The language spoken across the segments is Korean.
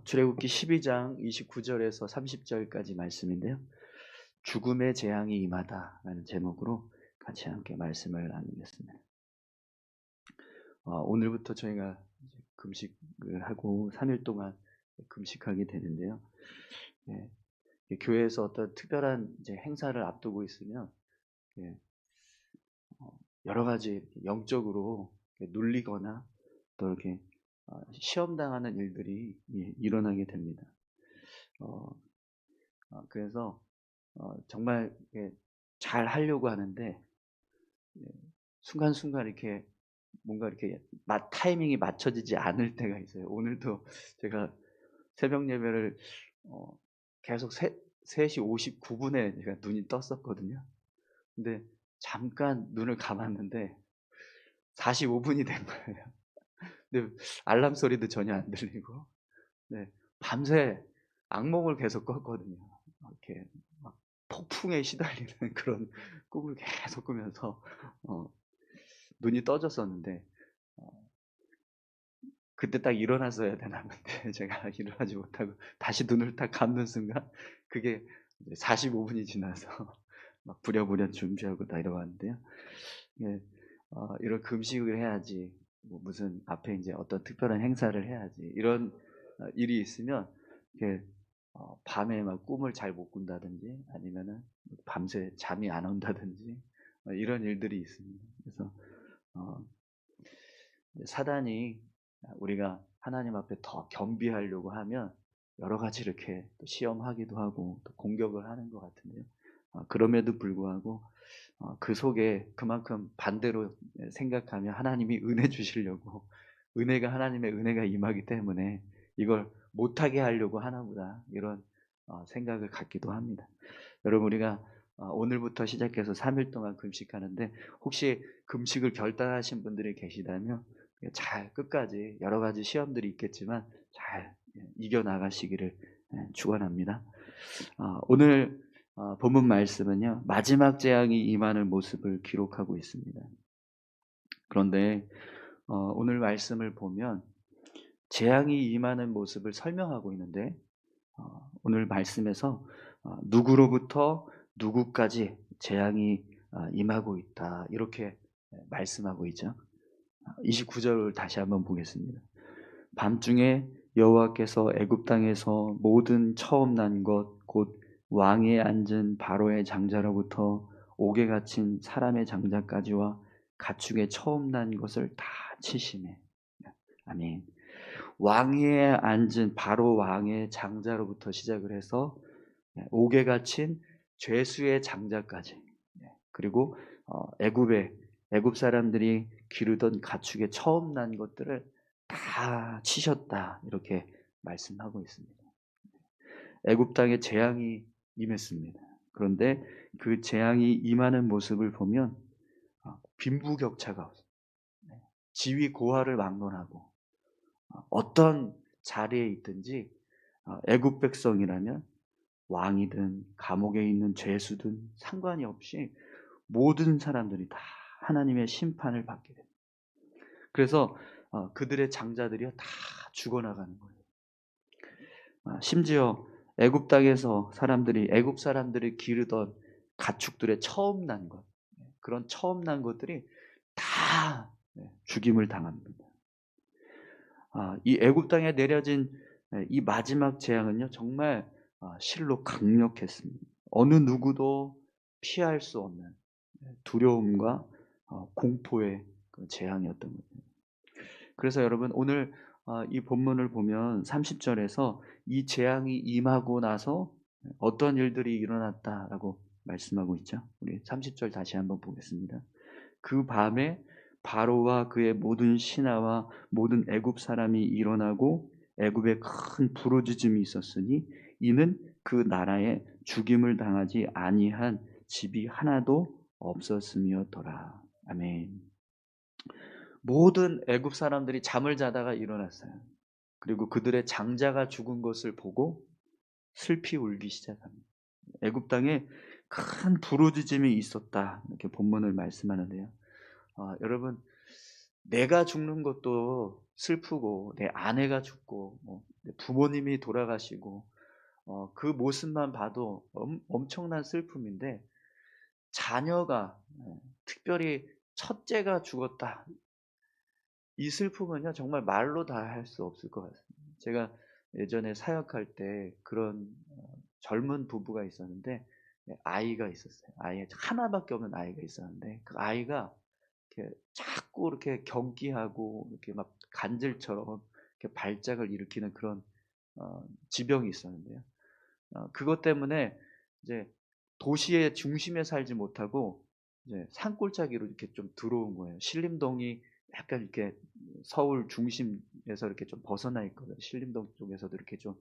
출애굽기 12장 29절에서 30절까지 말씀인데요. 죽음의 재앙이 임하다라는 제목으로 같이 함께 말씀을 나누겠습니다. 오늘부터 저희가 이제 금식을 하고 3일 동안 금식하게 되는데요. 교회에서 어떤 특별한 이제 행사를 앞두고 있으면 여러 가지 영적으로 눌리거나 또 이렇게 시험당하는 일들이 일어나게 됩니다. 그래서 정말 잘 하려고 하는데 순간순간 이렇게 뭔가 이렇게 타이밍이 맞춰지지 않을 때가 있어요. 오늘도 제가 새벽 예배를 계속 3시 59분에 제가 눈이 떴었거든요. 근데 잠깐 눈을 감았는데 45분이 된 거예요. 근데 알람 소리도 전혀 안 들리고, 밤새 악몽을 계속 꿨거든요. 이렇게 막 폭풍에 시달리는 그런 꿈을 계속 꾸면서 눈이 떠졌었는데, 그때 딱 일어났어야 되나 본데 제가 일어나지 못하고 다시 눈을 딱 감는 순간 그게 45분이 지나서 막 부랴부랴 준비하고 내려왔는데요. 이런 금식을 해야지, 무슨 앞에 이제 어떤 특별한 행사를 해야지, 이런 일이 있으면 이렇게 밤에 막 꿈을 잘 못 꾼다든지 아니면은 밤새 잠이 안 온다든지 이런 일들이 있습니다. 그래서 사단이 우리가 하나님 앞에 더 겸비하려고 하면 여러 가지 이렇게 또 시험하기도 하고 또 공격을 하는 것 같은데요. 그럼에도 불구하고 그 속에 그만큼 반대로 생각하면 하나님이 은혜 주시려고, 은혜가 하나님의 은혜가 임하기 때문에 이걸 못하게 하려고 하나보다, 이런 생각을 갖기도 합니다. 여러분, 우리가 오늘부터 시작해서 3일 동안 금식하는데 혹시 금식을 결단하신 분들이 계시다면 잘 끝까지, 여러 가지 시험들이 있겠지만 잘 이겨나가시기를 축원합니다. 오늘 본문 말씀은요, 마지막 재앙이 임하는 모습을 기록하고 있습니다. 그런데 오늘 말씀을 보면 재앙이 임하는 모습을 설명하고 있는데, 오늘 말씀에서 누구로부터 누구까지 재앙이 임하고 있다, 이렇게 말씀하고 있죠. 29절을 다시 한번 보겠습니다. 밤중에 여호와께서 애굽 땅에서 모든 처음 난 것 곧 왕위에 앉은 바로의 장자로부터 옥에 갇힌 사람의 장자까지와 가축의 처음 난 것을 다 치시매. 아멘. 왕위에 앉은 바로 왕의 장자로부터 시작을 해서 옥에 갇힌 죄수의 장자까지, 그리고 애굽 사람들이 기르던 가축의 처음 난 것들을 다 치셨다, 이렇게 말씀하고 있습니다. 애굽 땅에 재앙이 임했습니다. 그런데 그 재앙이 임하는 모습을 보면 빈부격차가 없어요. 지위 고하를 막론하고 어떤 자리에 있든지 애굽 백성이라면 왕이든 감옥에 있는 죄수든 상관이 없이 모든 사람들이 다 하나님의 심판을 받게 됩니다. 그래서 그들의 장자들이 다 죽어나가는 거예요. 심지어 애굽 땅에서 애굽 사람들이 기르던 가축들의 처음 난 것, 그런 처음 난 것들이 다 죽임을 당합니다. 이 애굽 땅에 내려진 이 마지막 재앙은요, 정말 실로 강력했습니다. 어느 누구도 피할 수 없는 두려움과 공포의 그 재앙이었던 거죠. 그래서 여러분, 오늘 이 본문을 보면 30절에서 이 재앙이 임하고 나서 어떤 일들이 일어났다라고 말씀하고 있죠. 우리 30절 다시 한번 보겠습니다. 그 밤에 바로와 그의 모든 신하와 모든 애굽 사람이 일어나고 애굽에 큰 부르짖음이 있었으니 이는 그 나라에 죽임을 당하지 아니한 집이 하나도 없었음이었더라. 아멘. 모든 애굽 사람들이 잠을 자다가 일어났어요. 그리고 그들의 장자가 죽은 것을 보고 슬피 울기 시작합니다. 애굽 땅에 큰 부르짖음이 있었다, 이렇게 본문을 말씀하는데요. 여러분, 내가 죽는 것도 슬프고 내 아내가 죽고 내 부모님이 돌아가시고 그 모습만 봐도 엄청난 슬픔인데, 자녀가 특별히 첫째가 죽었다. 이 슬픔은요 정말 말로 다 할 수 없을 것 같습니다. 제가 예전에 사역할 때 그런 젊은 부부가 있었는데, 아이가 있었어요. 아이 하나밖에 없는 아이가 있었는데, 그 아이가 이렇게 자꾸 이렇게 경기하고 이렇게 막 간질처럼 이렇게 발작을 일으키는 그런 지병이 있었는데요. 그것 때문에 이제 도시의 중심에 살지 못하고 이제 산골짜기로 이렇게 좀 들어온 거예요. 신림동이 약간 이렇게 서울 중심에서 이렇게 좀 벗어나 있거든요. 신림동 쪽에서도 이렇게 좀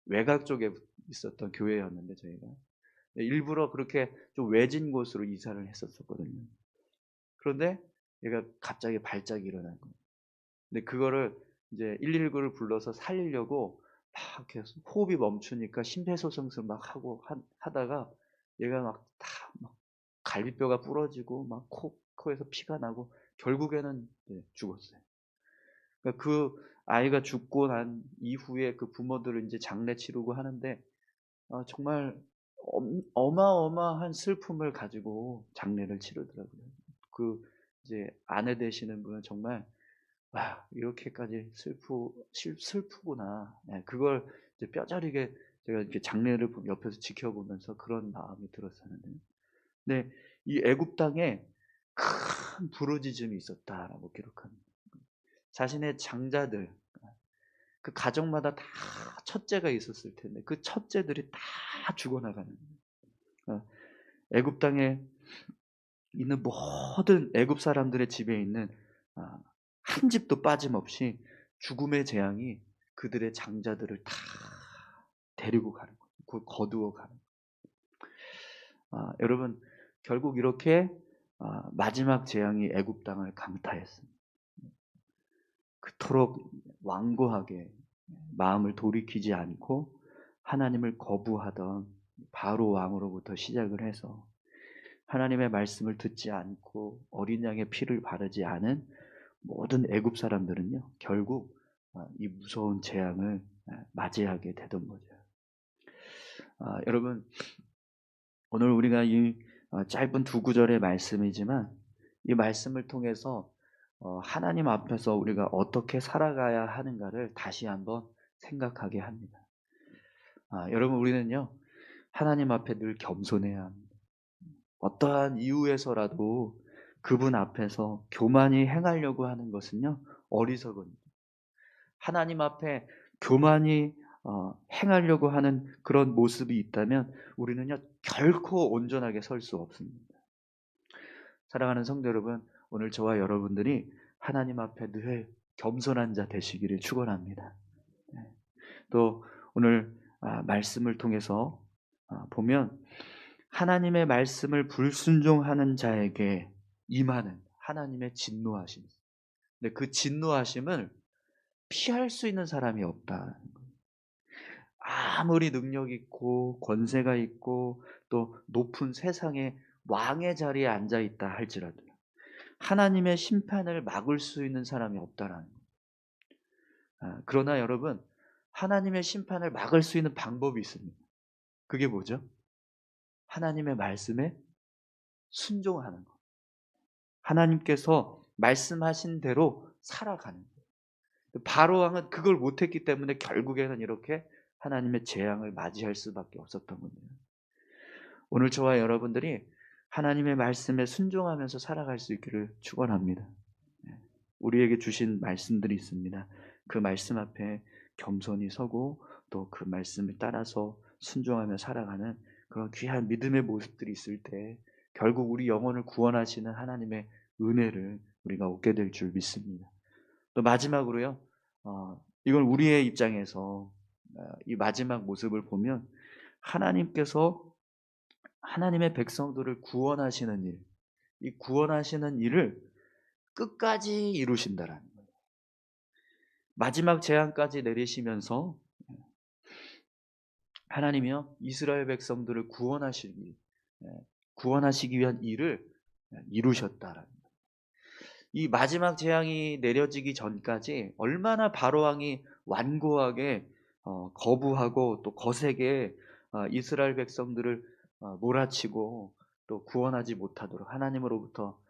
외곽 쪽에 있었던 교회였는데, 저희가 일부러 그렇게 좀 외진 곳으로 이사를 했었거든요. 그런데 얘가 갑자기 발작이 일어난 거예요. 근데 그거를 이제 119를 불러서 살리려고 막 계속 호흡이 멈추니까 심폐소생술 막 하고 하다가 얘가 막 갈비뼈가 부러지고 막 코에서 피가 나고 결국에는 죽었어요. 그러니까 그 아이가 죽고 난 이후에 그 부모들은 이제 장례 치르고 하는데, 정말 어마어마한 슬픔을 가지고 장례를 치르더라고요. 그 이제 아내 되시는 분은 정말 이렇게까지 슬프구나. 그걸 이제 뼈저리게 제가 이렇게 장례를 옆에서 지켜보면서 그런 마음이 들었었는데요. 근데 이 애굽 땅에 큰 부르짖음이 있었다라고 기록합니다. 자신의 장자들, 그 가정마다 다 첫째가 있었을 텐데 그 첫째들이 다 죽어나가는 거예요. 애굽 땅에 있는 모든 애굽 사람들의 집에 있는 한 집도 빠짐없이 죽음의 재앙이 그들의 장자들을 다 데리고 가는 거예요. 거두어 가는 거예요. 여러분, 결국 이렇게 마지막 재앙이 애굽 땅을 강타했습니다. 그토록 완고하게 마음을 돌이키지 않고 하나님을 거부하던 바로 왕으로부터 시작을 해서 하나님의 말씀을 듣지 않고 어린 양의 피를 바르지 않은 모든 애굽 사람들은요 결국 이 무서운 재앙을 맞이하게 되던 거죠. 여러분, 오늘 우리가 이 짧은 두 구절의 말씀이지만 이 말씀을 통해서 하나님 앞에서 우리가 어떻게 살아가야 하는가를 다시 한번 생각하게 합니다. 여러분, 우리는요 하나님 앞에 늘 겸손해야 합니다. 어떠한 이유에서라도 그분 앞에서 교만히 행하려고 하는 것은요 어리석은, 하나님 앞에 교만히 행하려고 하는 그런 모습이 있다면 우리는요 결코 온전하게 설 수 없습니다. 사랑하는 성도 여러분, 오늘 저와 여러분들이 하나님 앞에 늘 겸손한 자 되시기를 축원합니다. 또 오늘 말씀을 통해서 보면 하나님의 말씀을 불순종하는 자에게 임하는 하나님의 진노하심. 근데 그 진노하심을 피할 수 있는 사람이 없다. 아무리 능력 있고 권세가 있고 또 높은 세상의 왕의 자리에 앉아 있다 할지라도 하나님의 심판을 막을 수 있는 사람이 없다라는 거예요. 그러나 여러분, 하나님의 심판을 막을 수 있는 방법이 있습니다. 그게 뭐죠? 하나님의 말씀에 순종하는 것. 하나님께서 말씀하신 대로 살아가는 거예요. 바로 왕은 그걸 못했기 때문에 결국에는 이렇게 하나님의 재앙을 맞이할 수밖에 없었던 건데요. 오늘 저와 여러분들이 하나님의 말씀에 순종하면서 살아갈 수 있기를 축원합니다. 우리에게 주신 말씀들이 있습니다. 그 말씀 앞에 겸손히 서고 또 그 말씀을 따라서 순종하며 살아가는 그런 귀한 믿음의 모습들이 있을 때 결국 우리 영혼을 구원하시는 하나님의 은혜를 우리가 얻게 될 줄 믿습니다. 또 마지막으로요, 이건 우리의 입장에서 이 마지막 모습을 보면 하나님께서 하나님의 백성들을 구원하시는 일, 이 구원하시는 일을 끝까지 이루신다라는 거예요. 마지막 재앙까지 내리시면서 하나님이요 이스라엘 백성들을 구원하시기 위한 일을 이루셨다라는 거예요. 이 마지막 재앙이 내려지기 전까지 얼마나 바로 왕이 완고하게 거부하고 또 거세게 이스라엘 백성들을 몰아치고 또 구원하지 못하도록, 하나님으로부터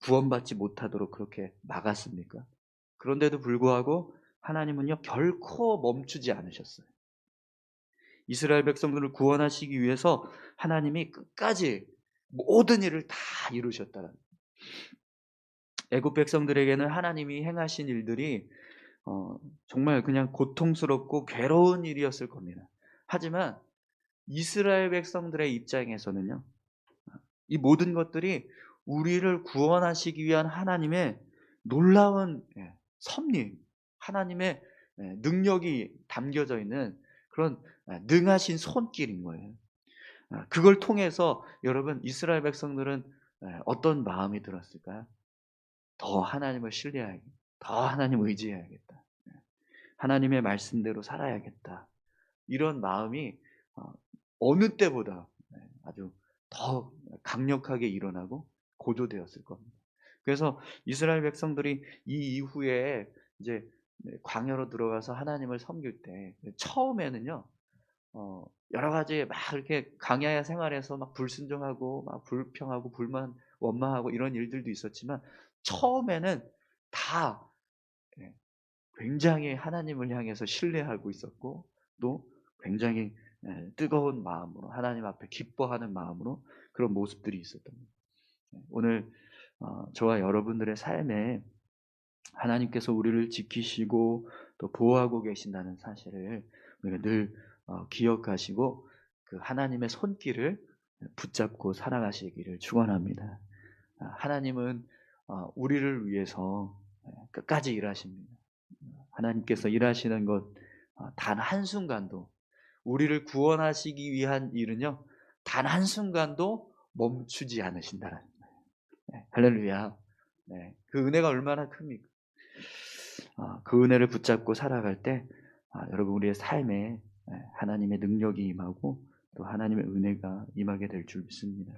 구원받지 못하도록 그렇게 막았습니까? 그런데도 불구하고 하나님은요 결코 멈추지 않으셨어요. 이스라엘 백성들을 구원하시기 위해서 하나님이 끝까지 모든 일을 다 이루셨다는, 애굽 백성들에게는 하나님이 행하신 일들이 정말 그냥 고통스럽고 괴로운 일이었을 겁니다. 하지만 이스라엘 백성들의 입장에서는요, 이 모든 것들이 우리를 구원하시기 위한 하나님의 놀라운 섭리, 하나님의 능력이 담겨져 있는 그런 능하신 손길인 거예요. 그걸 통해서 여러분, 이스라엘 백성들은 어떤 마음이 들었을까요? 더 하나님을 신뢰하겠다, 더 하나님을 의지해야겠다, 하나님의 말씀대로 살아야겠다, 이런 마음이 어느 때보다 아주 더 강력하게 일어나고 고조되었을 겁니다. 그래서 이스라엘 백성들이 이 이후에 이제 광야로 들어가서 하나님을 섬길 때 처음에는요 여러 가지 막 이렇게 광야 생활에서 막 불순종하고 막 불평하고 불만 원망하고 이런 일들도 있었지만, 처음에는 다 굉장히 하나님을 향해서 신뢰하고 있었고, 또 굉장히 뜨거운 마음으로 하나님 앞에 기뻐하는 마음으로 그런 모습들이 있었던 거예요. 오늘 저와 여러분들의 삶에 하나님께서 우리를 지키시고 또 보호하고 계신다는 사실을 우리가 늘 기억하시고 그 하나님의 손길을 붙잡고 살아가시기를 축원합니다. 하나님은 우리를 위해서 끝까지 일하십니다. 하나님께서 일하시는 것 단 한순간도, 우리를 구원하시기 위한 일은요 단 한순간도 멈추지 않으신다는 거예요. 할렐루야. 그 은혜가 얼마나 큽니까? 그 은혜를 붙잡고 살아갈 때 여러분, 우리의 삶에 하나님의 능력이 임하고 또 하나님의 은혜가 임하게 될 줄 믿습니다.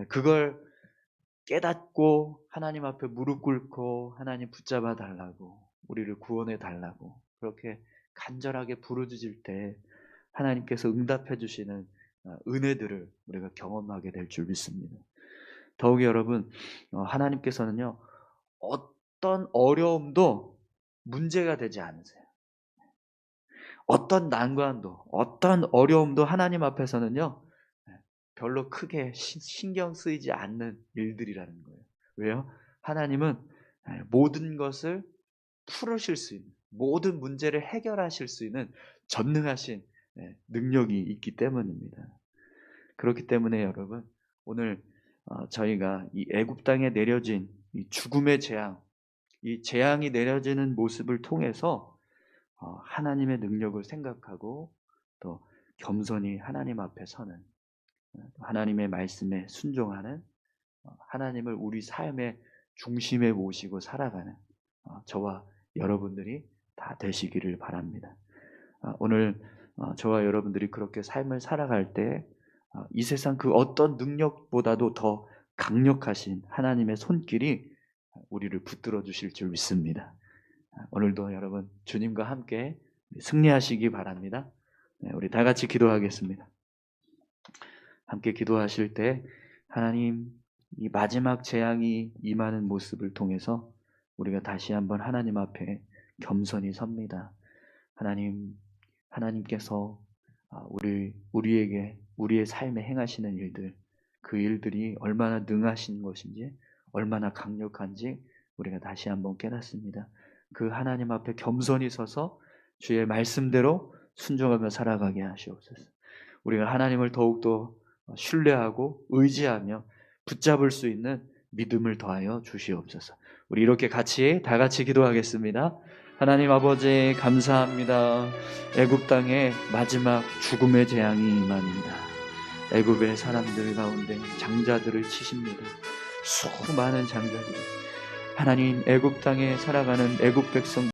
그걸 깨닫고 하나님 앞에 무릎 꿇고 하나님 붙잡아 달라고, 우리를 구원해 달라고 그렇게 간절하게 부르짖을 때 하나님께서 응답해 주시는 은혜들을 우리가 경험하게 될 줄 믿습니다. 더욱이 여러분, 하나님께서는요 어떤 어려움도 문제가 되지 않으세요. 어떤 난관도, 어떤 어려움도 하나님 앞에서는요 별로 크게 신경 쓰이지 않는 일들이라는 거예요. 왜요? 하나님은 모든 것을 풀으실 수 있는, 모든 문제를 해결하실 수 있는 전능하신 능력이 있기 때문입니다. 그렇기 때문에 여러분, 오늘 저희가 이 애굽 땅에 내려진 이 죽음의 재앙, 이 재앙이 내려지는 모습을 통해서 하나님의 능력을 생각하고 또 겸손히 하나님 앞에 서는, 하나님의 말씀에 순종하는, 하나님을 우리 삶의 중심에 모시고 살아가는 저와 여러분들이 다 되시기를 바랍니다. 오늘 저와 여러분들이 그렇게 삶을 살아갈 때 이 세상 그 어떤 능력보다도 더 강력하신 하나님의 손길이 우리를 붙들어 주실 줄 믿습니다. 오늘도 여러분 주님과 함께 승리하시기 바랍니다. 우리 다 같이 기도하겠습니다. 함께 기도하실 때 하나님, 이 마지막 재앙이 임하는 모습을 통해서 우리가 다시 한번 하나님 앞에 겸손히 섭니다. 하나님께서 우리에게 우리의 삶에 행하시는 일들, 그 일들이 얼마나 능하신 것인지, 얼마나 강력한지 우리가 다시 한번 깨닫습니다. 그 하나님 앞에 겸손히 서서 주의 말씀대로 순종하며 살아가게 하시옵소서. 우리가 하나님을 더욱더 신뢰하고 의지하며 붙잡을 수 있는 믿음을 더하여 주시옵소서. 우리 이렇게 다 같이 기도하겠습니다. 하나님 아버지, 감사합니다. 애굽 땅에 마지막 죽음의 재앙이 임합니다. 애굽의 사람들 가운데 장자들을 치십니다. 수많은 장자들, 하나님, 애굽 땅에 살아가는 애굽 백성